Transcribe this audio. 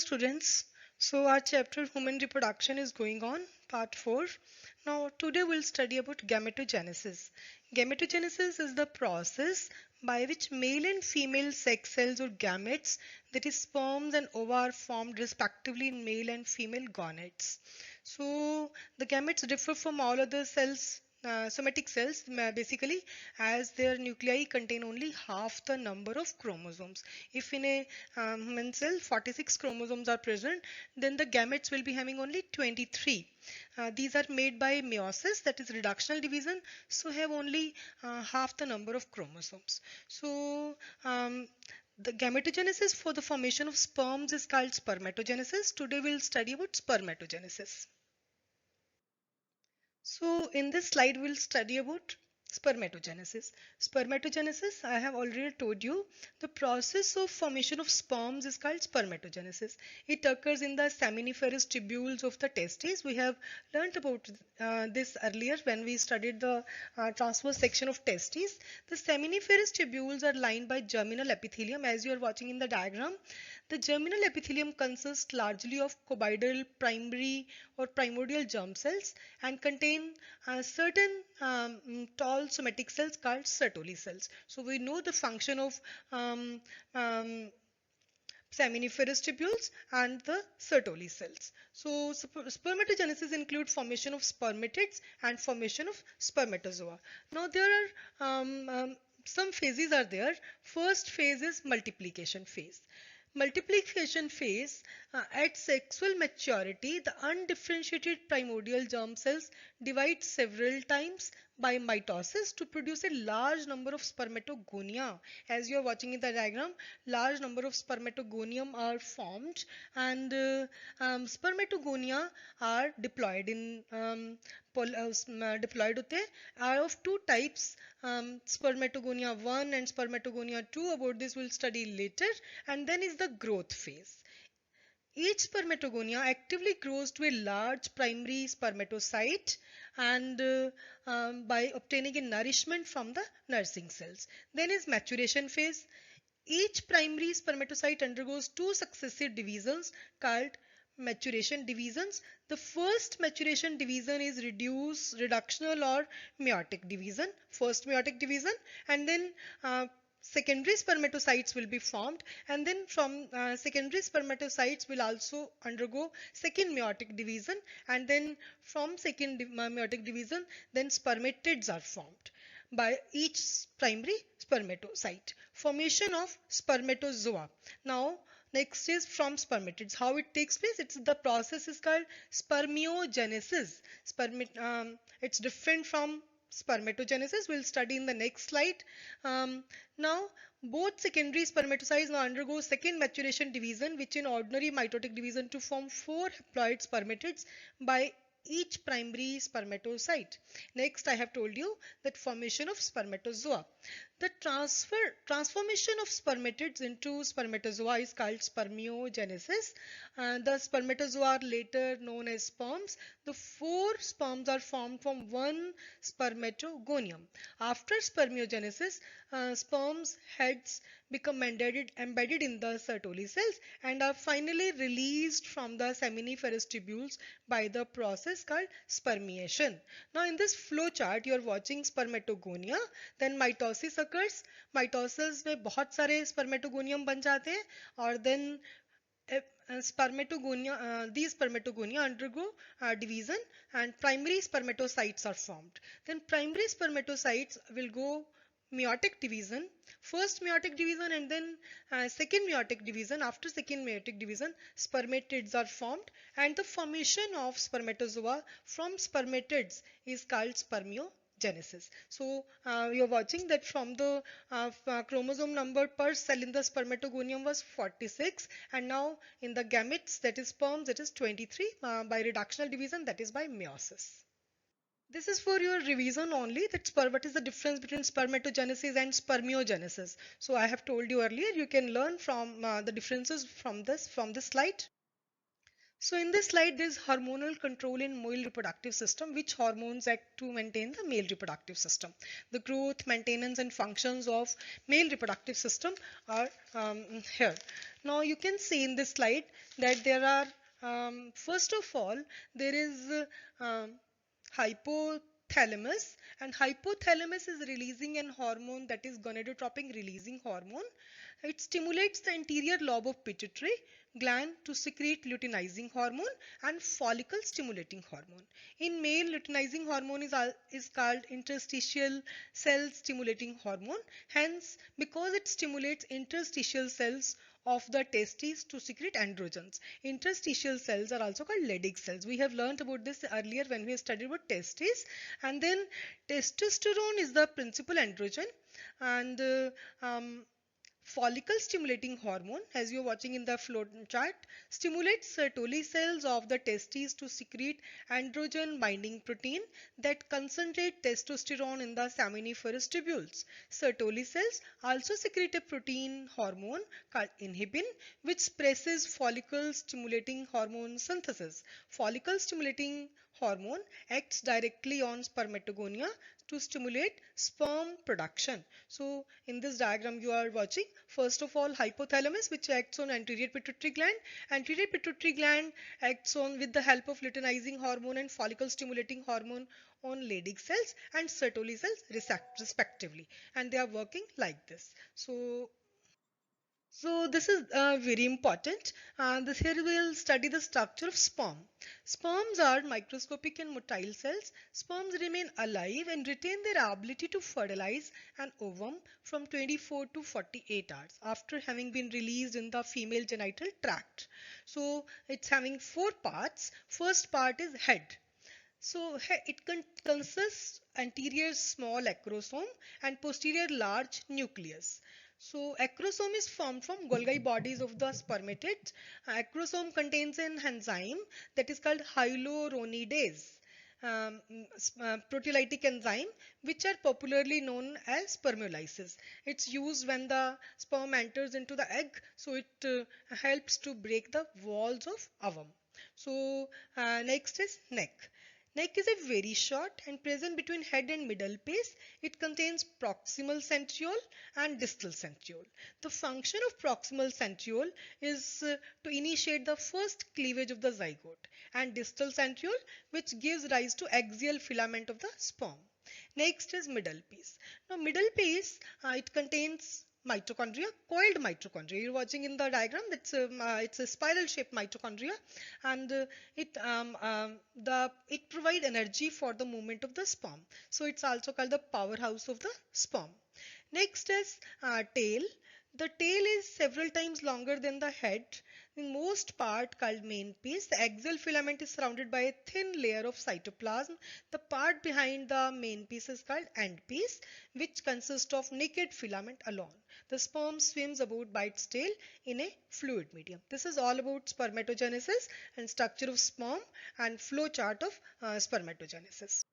students. So our chapter Human Reproduction is going on, part 4. Now today we'll study about gametogenesis. Gametogenesis is the process by which male and female sex cells or gametes, that is sperms and ova, are formed respectively in male and female gonads. So the gametes differ from all other cells, somatic cells, basically, as their nuclei contain only half the number of chromosomes. If in a human cell 46 chromosomes are present, then the gametes will be having only 23. These are made by meiosis, that is reductional division, so have only half the number of chromosomes. So the gametogenesis for the formation of sperms is called spermatogenesis. Today we'll study about spermatogenesis. So in this slide, we'll study about spermatogenesis. Spermatogenesis, I have already told you, the process of formation of sperms is called spermatogenesis. It occurs in the seminiferous tubules of the testes. We have learnt about this earlier when we studied the transverse section of testes. The seminiferous tubules are lined by germinal epithelium, as you are watching in the diagram. The germinal epithelium consists largely of cuboidal primary or primordial germ cells and contain certain tall somatic cells called Sertoli cells. So we know the function of seminiferous tubules and the Sertoli cells. So spermatogenesis include formation of spermatids and formation of spermatozoa. Now there are some phases are there. First phase is multiplication phase. Multiplication phase, at sexual maturity, the undifferentiated primordial germ cells divide several times by mitosis to produce a large number of spermatogonia. As you are watching in the diagram, large number of spermatogonium are formed, and spermatogonia are diploid in diploid होते are of two types, spermatogonia 1 and spermatogonia 2. About this we'll study later. And then is the growth phase. Each spermatogonia actively grows to a large primary spermatocyte and by obtaining a nourishment from the nursing cells. Then is maturation phase. Each primary spermatocyte undergoes two successive divisions called maturation divisions. The first maturation division is reductional or meiotic division, first meiotic division, and then secondary spermatocytes will be formed, and then from secondary spermatocytes will also undergo second meiotic division, and then from second meiotic division then spermatids are formed by each primary spermatocyte. Formation of spermatozoa. Now next is from spermatids. How it takes place? The process is called spermiogenesis. It's different from spermatogenesis. We'll study in the next slide. Now both secondary spermatocytes now undergo second maturation division, which in ordinary mitotic division to form 4 haploid spermatids by each primary spermatocyte. Next, I have told you that formation of spermatozoa. The transformation of spermatids into spermatozoa is called spermiogenesis. The spermatozoa are later known as sperms. The 4 sperms are formed from one spermatogonium. After spermiogenesis, sperms heads become embedded in the Sertoli cells and are finally released from the seminiferous tubules by the process called spermiation. Now in this flow chart you are watching spermatogonia, then mitosis occurs. Mitosis में बहुत सारे spermatogonium बन जाते हैं और then these spermatogonia undergo division and primary spermatocytes are formed. Then primary spermatocytes will go meiotic division, first meiotic division, and then second meiotic division. After second meiotic division, spermatids are formed, and the formation of spermatozoa from spermatids is called spermiogenesis. So you're watching that from the chromosome number per cell in the spermatogonium was 46, and now in the gametes, that is sperms, it is 23 by reductional division, that is by meiosis. This is for your revision only, that what is the difference between spermatogenesis and spermiogenesis. So I have told you earlier, you can learn from the differences from this slide. So in this slide, there is hormonal control in male reproductive system. Which hormones act to maintain the male reproductive system? The growth, maintenance and functions of male reproductive system are here. Now you can see in this slide that there are, first of all, there is hypothalamus, and hypothalamus is releasing an hormone, that is gonadotropin releasing hormone. It stimulates the anterior lobe of pituitary gland to secrete luteinizing hormone and follicle stimulating hormone. In male, luteinizing hormone is called interstitial cell stimulating hormone. Hence, because it stimulates interstitial cells of the testes to secrete androgens. Interstitial cells are also called Leydig cells. We have learned about this earlier when we studied about testes. And then testosterone is the principal androgen, and follicle stimulating hormone, as you're watching in the flow chart, stimulates Sertoli cells of the testes to secrete androgen binding protein that concentrate testosterone in the seminiferous tubules. Sertoli cells also secrete a protein hormone called inhibin, which suppresses follicle stimulating hormone synthesis. Follicle stimulating hormone acts directly on spermatogonia to stimulate sperm production. So in this diagram you are watching, first of all, hypothalamus, which acts on anterior pituitary gland. Anterior pituitary gland acts on with the help of luteinizing hormone and follicle stimulating hormone on Leydig cells and Sertoli cells respectively, and they are working like this. So this is very important. This here we'll study the structure of sperm. Sperms are microscopic and motile cells. Sperms remain alive and retain their ability to fertilize an ovum from 24 to 48 hours after having been released in the female genital tract. So it's having four parts. First part is head. So it consists anterior small acrosome and posterior large nucleus. So acrosome is formed from Golgi bodies of the spermatids. Acrosome contains an enzyme that is called hyaluronidase, proteolytic enzyme, which are popularly known as spermolysis. It's used when the sperm enters into the egg, so it helps to break the walls of ovum. So next is neck. Neck is a very short and present between head and middle piece. It contains proximal centriole and distal centriole. The function of proximal centriole is to initiate the first cleavage of the zygote, and distal centriole, which gives rise to axial filament of the sperm. Next is middle piece. Now middle piece, it contains mitochondria, coiled mitochondria. You're watching in the diagram, that's it's a spiral shaped mitochondria, and it provide energy for the movement of the sperm. So it's also called the powerhouse of the sperm. Next is tail. The tail is several times longer than the head. In most part called main piece, the axial filament is surrounded by a thin layer of cytoplasm. The part behind the main piece is called end piece, which consists of naked filament alone. The sperm swims about by its tail in a fluid medium. This is all about spermatogenesis and structure of sperm and flow chart of spermatogenesis.